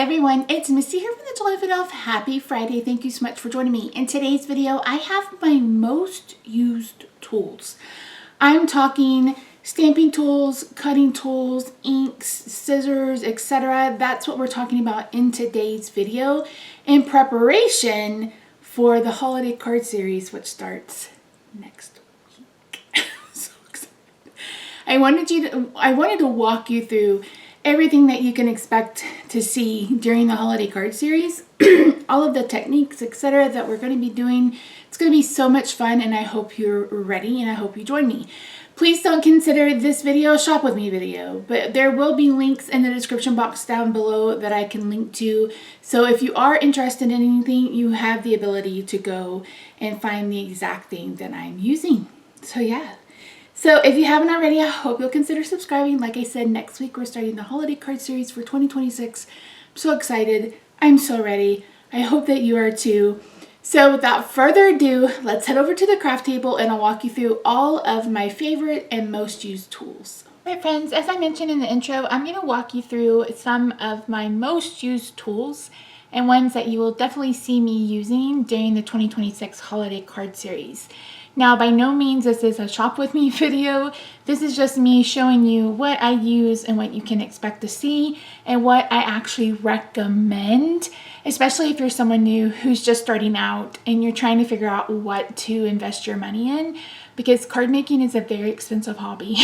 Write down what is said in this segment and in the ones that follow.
everyone, it's Misty here from TheJollyFatElf. Happy Friday. Thank you so much for joining me. In today's video, I have my most used tools. I'm talking stamping tools, cutting tools, inks, scissors, etc. That's what we're talking about in today's video in preparation for the holiday card series, which starts next week. So excited. I wanted to walk you through everything that you can expect to see during the holiday card series, all of the techniques, etc. that we're going to be doing. It's going to be so much fun, and I hope you're ready, and I hope you join me. Please don't consider this video a shop with me video, but there will be links in the description box down below that I can link to. So if you are interested in anything, you have the ability to go and find the exact thing that I'm using. So yeah. So if you haven't already, I hope you'll consider subscribing. Like I said, next week we're starting the holiday card series for 2026. I'm so excited. I'm so ready. I hope that you are too. So without further ado, let's head over to the craft table and I'll walk you through all of my favorite and most used tools. All right, friends, as I mentioned in the intro, I'm going to walk you through some of my most used tools and ones that you will definitely see me using during the 2026 holiday card series. Now, by no means this is a shop with me video. This is just me showing you what I use and what you can expect to see and what I actually recommend, especially if you're someone new who's just starting out and you're trying to figure out what to invest your money in, because card making is a very expensive hobby.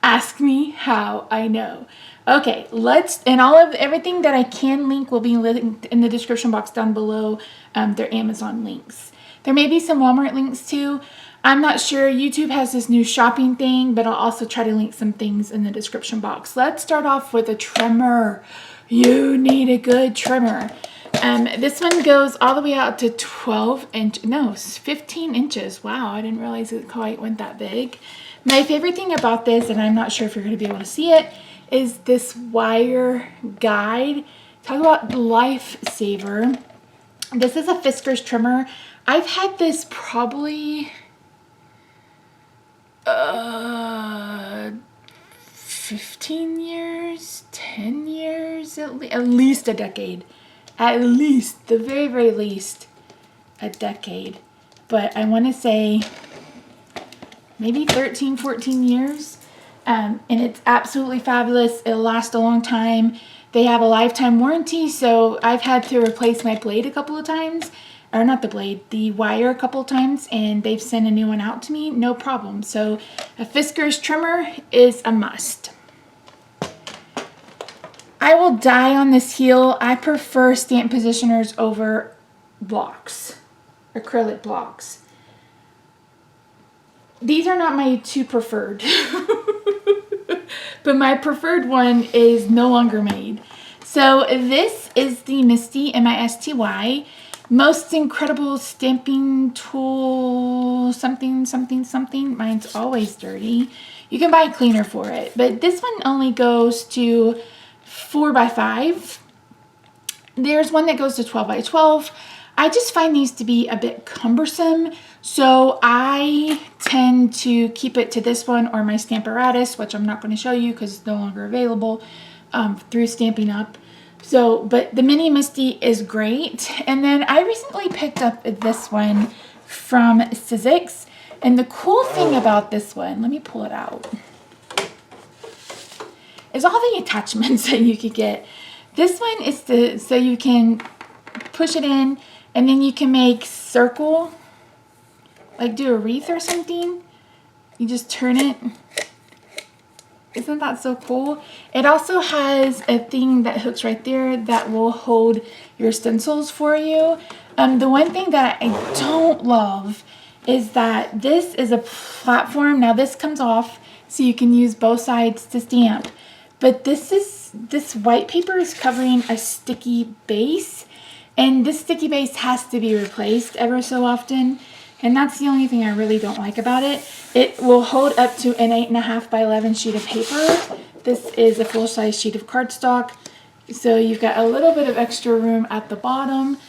Ask me how I know. Okay, and everything that I can link will be linked in the description box down below. They're Amazon links. There may be some Walmart links too. I'm not sure. YouTube has this new shopping thing, but I'll also try to link some things in the description box. Let's start off with a trimmer. You need a good trimmer. This one goes all the way out to 15 inches. Wow, I didn't realize it quite went that big. My favorite thing about this, and I'm not sure if you're going to be able to see it, is this wire guide. Talk about lifesaver. This is a Fiskars trimmer. I've had this probably 15 years, 10 years, at least a decade. At least, the very, very least, a decade. But I want to say maybe 13, 14 years. And it's absolutely fabulous. It'll last a long time. They have a lifetime warranty, so I've had to replace my blade a couple of times. Or not the blade, the wire a couple of times, and they've sent a new one out to me, no problem. So a Fiskars trimmer is a must. I will die on this heel. I prefer stamp positioners over blocks, acrylic blocks. These are not my two preferred, but my preferred one is no longer made. So this is the Misty, M-I-S-T-Y. Most incredible stamping tool, something. Mine's always dirty. You can buy a cleaner for it, but this one only goes to 4x5. There's one that goes to 12x12. I just find these to be a bit cumbersome, so I tend to keep it to this one or my Stamparatus, which I'm not going to show you because it's no longer available through Stampin' Up. So, but the Mini Misty is great. And then I recently picked up this one from Sizzix. And the cool thing about this one, let me pull it out, is all the attachments that you could get. This one is so you can push it in and then you can make circle, like do a wreath or something. You just turn it. Isn't that so cool? It also has a thing that hooks right there that will hold your stencils for you. The one thing that I don't love is that this is a platform. Now this comes off so you can use both sides to stamp. But this white paper is covering a sticky base. And this sticky base has to be replaced ever so often. And that's the only thing I really don't like about it. It will hold up to an 8.5 by 11 sheet of paper. This is a full-size sheet of cardstock. So you've got a little bit of extra room at the bottom.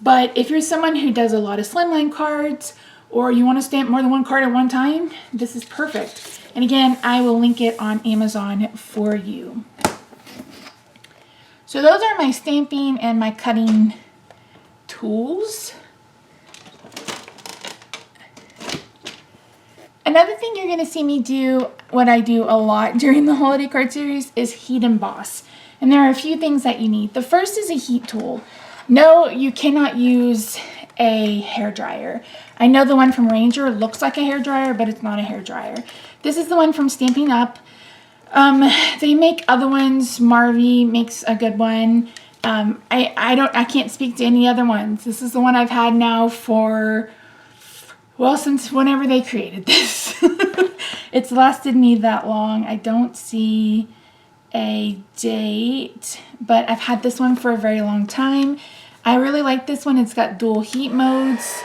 But if you're someone who does a lot of slimline cards, or you want to stamp more than one card at one time, this is perfect. And again, I will link it on Amazon for you. So those are my stamping and my cutting tools. Another thing you're going to see me do, what I do a lot during the holiday card series, is heat emboss. And there are a few things that you need. The first is a heat tool. No, you cannot use a hairdryer. I know the one from Ranger looks like a hairdryer, but it's not a hairdryer. This is the one from Stampin' Up. They make other ones. Marvy makes a good one. I can't speak to any other ones. This is the one I've had now for, well, since whenever they created this. It's lasted me that long. I don't see a date, but I've had this one for a very long time. I really like this one. It's got dual heat modes.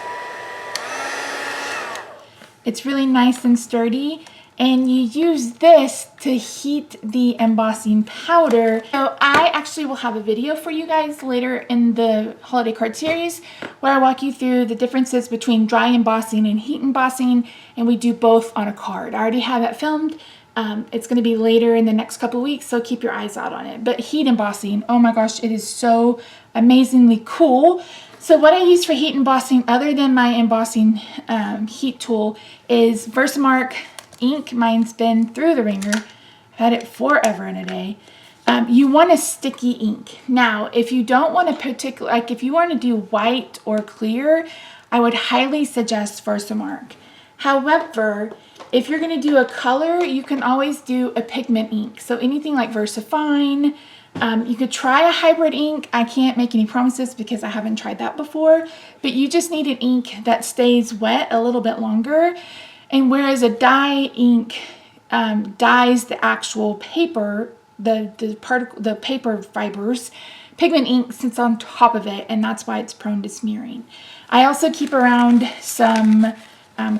It's really nice and sturdy. And you use this to heat the embossing powder. So I actually will have a video for you guys later in the holiday card series where I walk you through the differences between dry embossing and heat embossing, and we do both on a card. I already have it filmed. It's going to be later in the next couple of weeks, so keep your eyes out on it. But heat embossing, oh my gosh, it is so amazingly cool. So what I use for heat embossing, other than my embossing heat tool, is Versamark ink. Mine's been through the ringer. I've had it forever and a day. You want a sticky ink. Now, if you don't want a particular, like if you want to do white or clear, I would highly suggest Versamark. However, if you're going to do a color, you can always do a pigment ink. So anything like VersaFine. You could try a hybrid ink. I can't make any promises because I haven't tried that before, but you just need an ink that stays wet a little bit longer. And whereas a dye ink dyes the actual paper, the paper fibers, pigment ink sits on top of it, and that's why it's prone to smearing. I also keep around some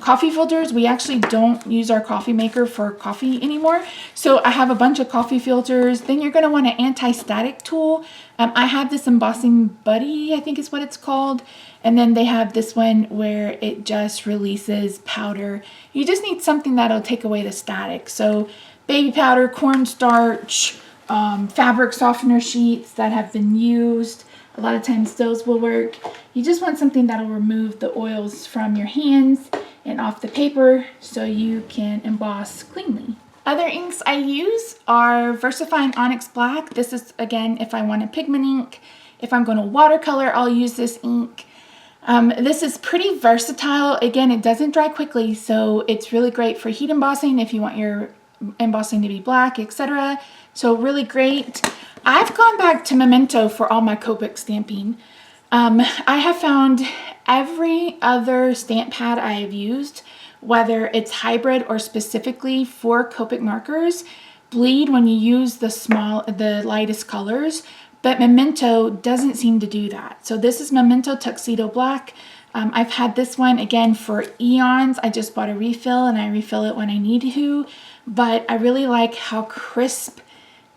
coffee filters. We actually don't use our coffee maker for coffee anymore, so I have a bunch of coffee filters. Then you're going to want an anti-static tool. I have this embossing buddy, I think is what it's called, and then they have this one where it just releases powder. You just need something that'll take away the static. So baby powder, cornstarch, fabric softener sheets that have been used, a lot of times those will work. You just want something that'll remove the oils from your hands and off the paper so you can emboss cleanly. Other inks I use are VersaFine Onyx Black. This is, again, if I want a pigment ink. If I'm going to watercolor, I'll use this ink. This is pretty versatile. Again, it doesn't dry quickly, so it's really great for heat embossing if you want your embossing to be black, etc. So really great. I've gone back to Memento for all my Copic stamping. I have found every other stamp pad I have used, whether it's hybrid or specifically for Copic markers, bleed when you use the lightest colors, but Memento doesn't seem to do that. So this is Memento Tuxedo Black. I've had this one again for eons. I just bought a refill and I refill it when I need to, but I really like how crisp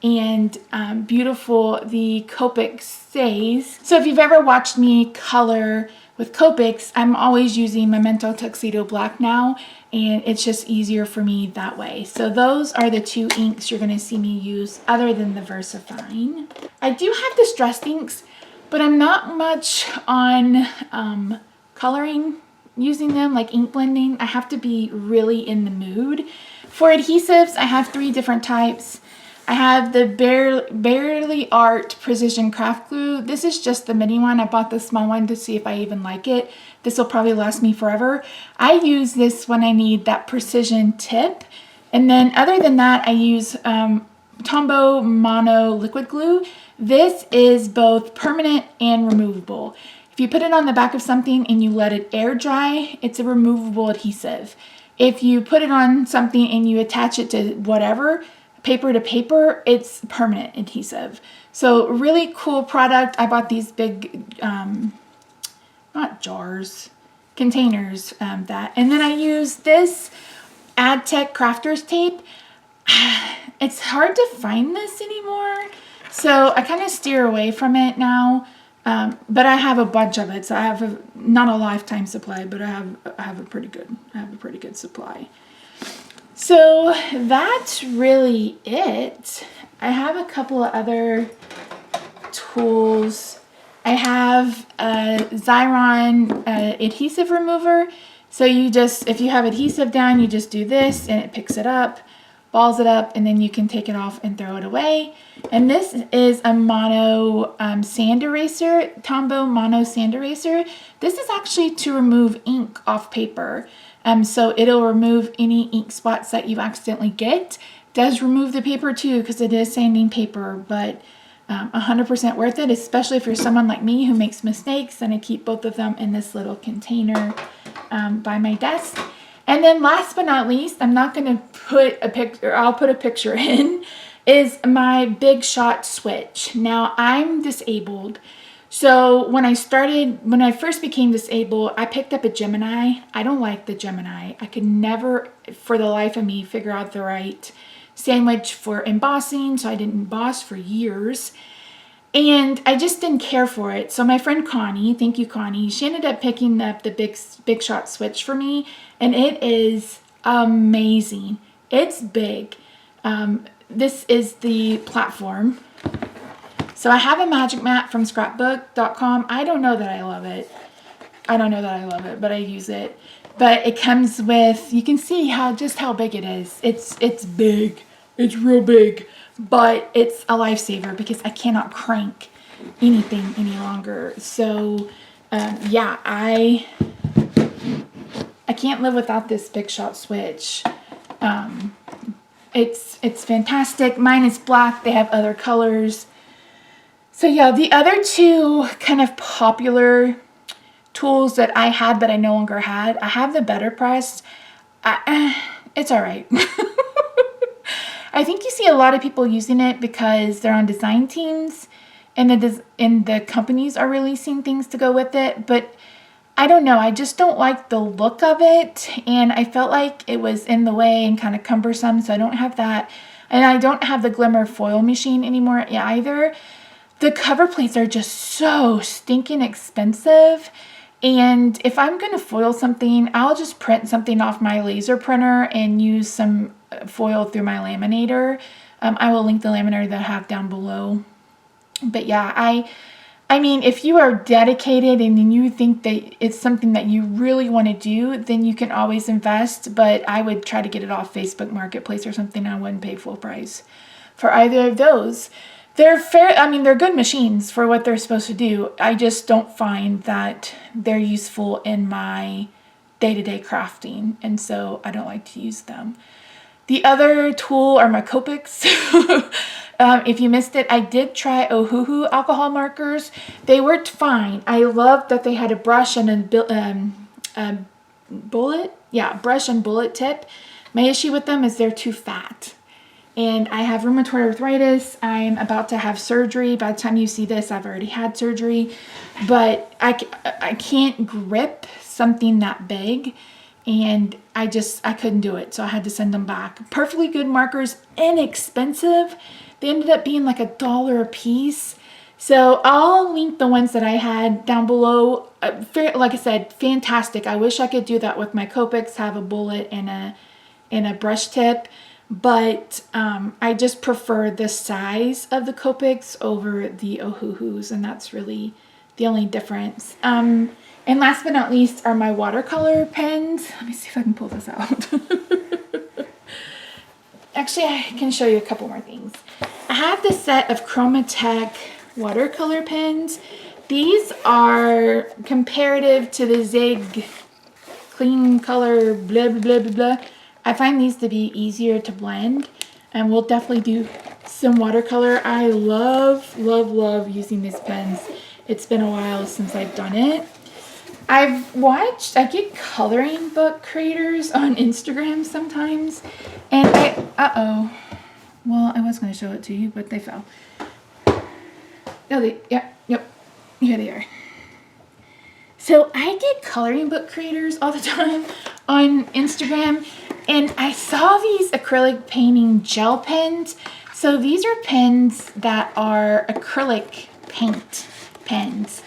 and beautiful the Copic stays. So if you've ever watched me color with Copics, I'm always using Memento Tuxedo Black now, and it's just easier for me that way. So those are the two inks you're going to see me use other than the VersaFine. I do have distressed inks, but I'm not much on coloring using them, like ink blending. I have to be really in the mood. For adhesives, I have 3 different types. I have the Barely Art Precision Craft Glue. This is just the mini one. I bought the small one to see if I even like it. This will probably last me forever. I use this when I need that precision tip. And then other than that, I use Tombow Mono Liquid Glue. This is both permanent and removable. If you put it on the back of something and you let it air dry, it's a removable adhesive. If you put it on something and you attach it to whatever, paper to paper, it's permanent adhesive. So really cool product. I bought these big, not jars, containers, and then I use this AdTech Crafters tape. It's hard to find this anymore, so I kind of steer away from it now. But I have a bunch of it, so I have not a lifetime supply, but I have a pretty good supply. So that's really it. I have a couple of other tools. I have a Xyron adhesive remover. So you just, if you have adhesive down, you just do this and it picks it up, balls it up, and then you can take it off and throw it away. And this is a mono sand eraser, Tombow mono sand eraser. This is actually to remove ink off paper. So it'll remove any ink spots that you accidentally get. Does remove the paper too, because it is sanding paper, but 100% worth it, especially if you're someone like me who makes mistakes. And I keep both of them in this little container by my desk. And then last but not least, I'm not going to put a picture, I'll put a picture in, is my Big Shot switch. Now I'm disabled. So when I first became disabled, I picked up a Gemini. I don't like the Gemini. I could never, for the life of me, figure out the right sandwich for embossing, so I didn't emboss for years. And I just didn't care for it. So my friend Connie, thank you Connie, she ended up picking up the Big Shot switch for me, and it is amazing. It's big. This is the platform. So I have a magic mat from scrapbook.com. I don't know that I love it. But I use it. But it comes with, you can see just how big it is. It's big. It's real big. But it's a lifesaver because I cannot crank anything any longer. So yeah, I can't live without this Big Shot switch. It's fantastic. Mine is black. They have other colors. So yeah, the other two kind of popular tools that I had but I no longer had, I have the Better Press. It's all right. I think you see a lot of people using it because they're on design teams and the companies are releasing things to go with it. But I don't know. I just don't like the look of it. And I felt like it was in the way and kind of cumbersome. So I don't have that. And I don't have the Glimmer foil machine anymore either. The cover plates are just so stinking expensive. And if I'm going to foil something, I'll just print something off my laser printer and use some foil through my laminator. I will link the laminator that I have down below. But yeah, I mean, if you are dedicated and you think that it's something that you really want to do, then you can always invest. But I would try to get it off Facebook Marketplace or something. I wouldn't pay full price for either of those. They're they're good machines for what they're supposed to do. I just don't find that they're useful in my day-to-day crafting, and so I don't like to use them. The other tool are my Copics. If you missed it, I did try Ohuhu alcohol markers. They worked fine. I loved that they had a brush and a bullet. Yeah, brush and bullet tip. My issue with them is they're too fat. And I have rheumatoid arthritis. I'm about to have surgery. By the time you see this, I've already had surgery. But I can't grip something that big. And I couldn't do it. So I had to send them back. Perfectly good markers, inexpensive. They ended up being like $1 a piece. So I'll link the ones that I had down below. Like I said, fantastic. I wish I could do that with my Copics, have a bullet and a brush tip. But I just prefer the size of the Copics over the Ohuhus, and that's really the only difference. And last but not least are my watercolor pens. Let me see if I can pull this out. Actually, I can show you a couple more things. I have this set of Chromatech watercolor pens. These are comparative to the Zig Clean Color blah, blah, blah, blah, blah. I find these to be easier to blend, and we'll definitely do some watercolor. I love using these pens. It's been a while since I've done it. I get coloring book creators on Instagram sometimes, and well, I was going to show it to you, but they fell. Yep, here they are. So I get coloring book creators all the time on Instagram, and I saw these acrylic painting gel pens. So these are pens that are acrylic paint pens.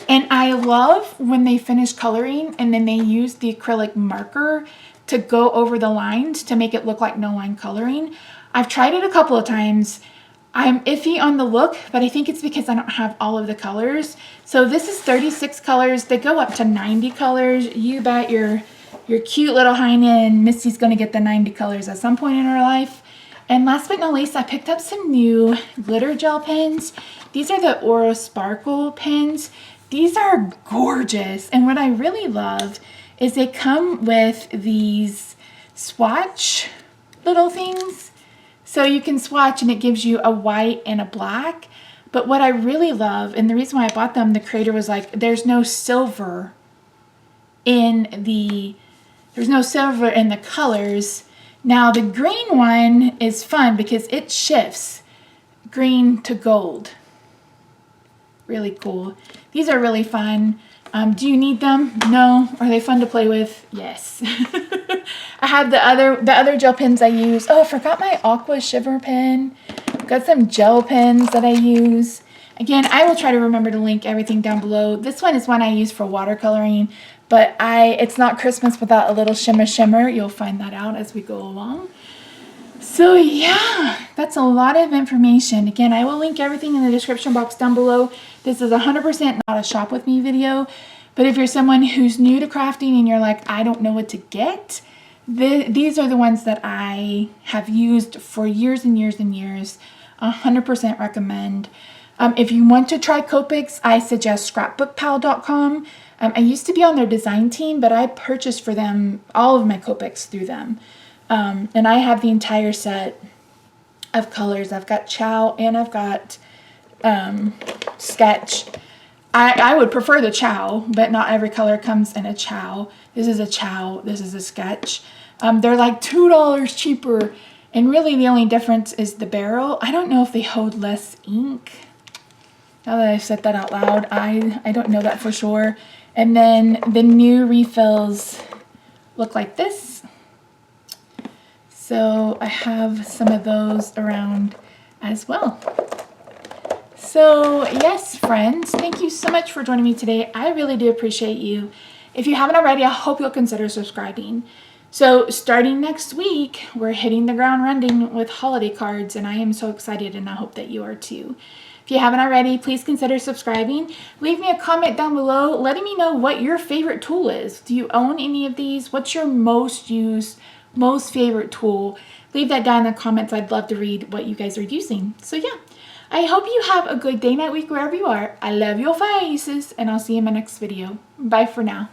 And I love when they finish coloring and then they use the acrylic marker to go over the lines to make it look like no line coloring. I've tried it a couple of times. I'm iffy on the look, but I think it's because I don't have all of the colors. So this is 36 colors. They go up to 90 colors. You bet your cute little Heinen Misty's gonna get the 90 colors at some point in her life. And last but not least, I picked up some new glitter gel pens. These are the Oro Sparkle pens. These are gorgeous. And what I really love is they come with these swatch little things. So you can swatch and it gives you a white and a black. But what I really love, and the reason why I bought them, the creator was like, there's no silver in the colors. Now the green one is fun because it shifts green to gold. Really cool. These are really fun. Do you need them? No. Are they fun to play with? Yes. I have the other gel pens I use. Oh, I forgot my aqua Shimmer Pen. I've got some gel pens that I use. Again, I will try to remember to link everything down below. This one is one I use for watercoloring, but it's not Christmas without a little shimmer. You'll find that out as we go along. So yeah, that's a lot of information. Again, I will link everything in the description box down below. This is 100% not a shop with me video, but if you're someone who's new to crafting and you're like, I don't know what to get, these are the ones that I have used for years and years and years. 100% recommend. If you want to try Copics, I suggest scrapbookpal.com. I used to be on their design team, but I purchased for them all of my Copics through them. And I have the entire set of colors. I've got Chow and I've got Sketch. I would prefer the Chow, but not every color comes in a Chow. This is a Chow. This is a Sketch. They're like $2 cheaper. And really the only difference is the barrel. I don't know if they hold less ink. Now that I've said that out loud, I don't know that for sure. And then the new refills look like this. So I have some of those around as well. So yes, friends, thank you so much for joining me today. I really do appreciate you. If you haven't already, I hope you'll consider subscribing. So starting next week, we're hitting the ground running with holiday cards, and I am so excited, and I hope that you are too. If you haven't already, please consider subscribing. Leave me a comment down below letting me know what your favorite tool is. Do you own any of these? What's your most used, most favorite tool? Leave that down in the comments. I'd love to read what you guys are using. So yeah, I hope you have a good day, night, week, wherever you are. I love your faces, and I'll see you in my next video. Bye for now.